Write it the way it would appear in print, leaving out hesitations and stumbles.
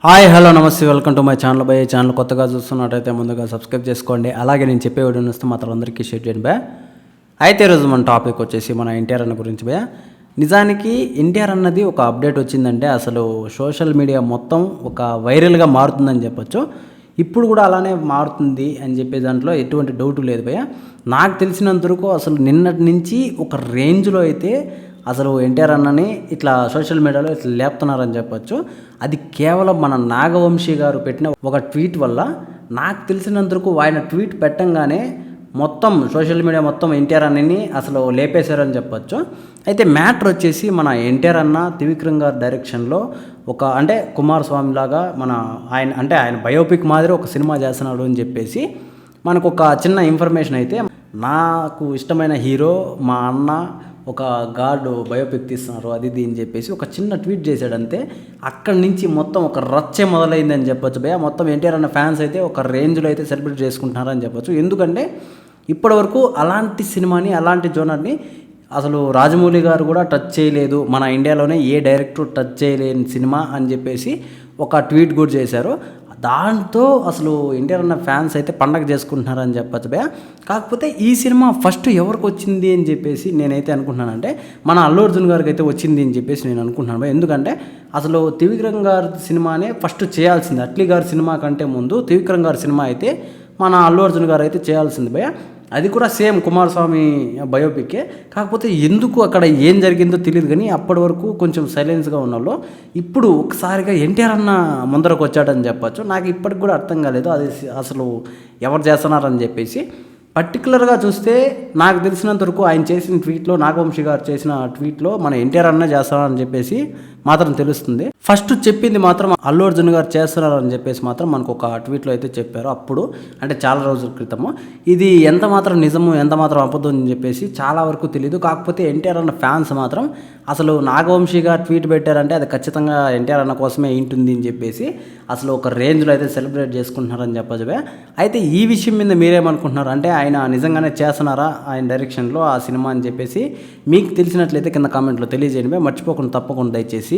Hi hello నమస్తే welcome to my channel by channel కొత్తగా చూస్తున్నట్టయితే ముందుగా సబ్స్క్రైబ్ చేసుకోండి. అలాగే నేను చెప్పే వీడియోని వస్తే మాత్రం అందరికీ షేర్ చేయండి బే. అయితే ఈరోజు మన టాపిక్ వచ్చేసి మన ఎన్టీఆర్ అన్న గురించి బే. నిజానికి ఎన్టీఆర్ అన్నది ఒక అప్డేట్ వచ్చిందంటే అసలు సోషల్ మీడియా మొత్తం ఒక వైరల్గా మారుతుందని చెప్పొచ్చు. ఇప్పుడు కూడా అలానే మారుతుంది అని చెప్పే దాంట్లో ఎటువంటి డౌట్ లేదు భయ్య. నాకు తెలిసినంతవరకు అసలు నిన్నటి నుంచి ఒక రేంజ్లో అయితే అసలు ఎన్టీఆర్ అన్నని ఇట్లా సోషల్ మీడియాలో ఇట్లా లేపుతున్నారని చెప్పొచ్చు. అది కేవలం మన నాగవంశీ గారు పెట్టిన ఒక ట్వీట్ వల్ల. నాకు తెలిసినంతవరకు ఆయన ట్వీట్ పెట్టంగానే మొత్తం సోషల్ మీడియా మొత్తం ఎన్టీఆర్ అన్నని అసలు లేపేశారని చెప్పొచ్చు. అయితే మ్యాటర్ వచ్చేసి మన ఎన్టీఆర్ అన్న త్రివిక్రమ్ గారి డైరెక్షన్లో ఒక అంటే కుమారస్వామి లాగా ఆయన బయోపిక్ మాదిరి ఒక సినిమా చేస్తున్నాడు అని చెప్పేసి మనకు ఒక చిన్న ఇన్ఫర్మేషన్ అయితే, నాకు ఇష్టమైన హీరో మా అన్న ఒక గాడ్ బయోపిక్ తీస్తున్నారు అది ఇది అని చెప్పేసి ఒక చిన్న ట్వీట్ చేశాడంతే. అక్కడి నుంచి మొత్తం ఒక రచ్చే మొదలైందని చెప్పొచ్చు భయ్య. మొత్తం ఎన్టీఆర్ అన్న ఫ్యాన్స్ అయితే ఒక రేంజ్లో అయితే సెలబ్రేట్ చేసుకుంటున్నారని చెప్పొచ్చు. ఎందుకంటే ఇప్పటివరకు అలాంటి సినిమాని అలాంటి జోనర్ని అసలు రాజమౌళి గారు కూడా టచ్ చేయలేదు, మన ఇండియాలోనే ఏ డైరెక్టర్ టచ్ చేయలేని సినిమా అని చెప్పేసి ఒక ట్వీట్ కూడా చేశారు. దాంతో అసలు ఎన్టీఆర్ అన్న ఫ్యాన్స్ అయితే పండగ చేసుకుంటున్నారని చెప్పచ్చు భయ్య. కాకపోతే ఈ సినిమా ఫస్ట్ ఎవరికి వచ్చింది అని చెప్పేసి నేనైతే అనుకుంటున్నానంటే మన అల్లు అర్జున్ గారికి అయితే వచ్చింది అని చెప్పేసి నేను అనుకుంటున్నాను భయ్య. ఎందుకంటే అసలు త్రివిక్రమ్ గారి సినిమానే ఫస్ట్ చేయాల్సింది. అట్లీ గారి సినిమా కంటే ముందు త్రివిక్రమ్ గారి సినిమా అయితే మన అల్లు అర్జున్ గారు అయితే చేయాల్సింది భయ్య. అది కూడా సేమ్ కుమారస్వామి బయోపిక్కే. కాకపోతే ఎందుకు అక్కడ ఏం జరిగిందో తెలియదు, కానీ అప్పటి వరకు కొంచెం సైలెన్స్గా ఉన్న వాళ్ళు ఇప్పుడు ఒకసారిగా ఎన్టీఆర్ అన్న ముందరకు వచ్చాడని చెప్పచ్చు. నాకు ఇప్పటికి కూడా అర్థం కాలేదు అది అసలు ఎవరు చేస్తున్నారని చెప్పేసి. పర్టికులర్గా చూస్తే నాకు తెలిసినంతవరకు ఆయన చేసిన ట్వీట్లో, నాగవంశీ గారు చేసిన ట్వీట్లో మన ఎన్టీఆర్ అన్న చేస్తున్నారని చెప్పేసి మాత్రం తెలుస్తుంది. ఫస్ట్ చెప్పింది మాత్రం అల్లు అర్జున్ గారు చేస్తున్నారని చెప్పేసి మాత్రం మనకు ఒక ట్వీట్లో అయితే చెప్పారు. అప్పుడు అంటే చాలా రోజుల క్రితము. ఇది ఎంత మాత్రం నిజము ఎంత మాత్రం అబద్ధం అని చెప్పేసి చాలా వరకు తెలియదు. కాకపోతే ఎన్టీఆర్ అన్న ఫ్యాన్స్ మాత్రం అసలు నాగవంశీ గారు ట్వీట్ పెట్టారంటే అది ఖచ్చితంగా ఎన్టీఆర్ అన్న కోసమే ఉంటుంది అని చెప్పేసి అసలు ఒక రేంజ్లో అయితే సెలబ్రేట్ చేసుకుంటున్నారని చెప్పచ్చు. అయితే ఈ విషయం మీద మీరేమనుకుంటున్నారు అంటే ఆయన నిజంగానే చేస్తున్నారా ఆయన డైరెక్షన్లో ఆ సినిమా అని చెప్పేసి మీకు తెలిసినట్లయితే కింద కామెంట్లో తెలియజేయండి. మర్చిపోకుండా తప్పకుండా దయచేసి.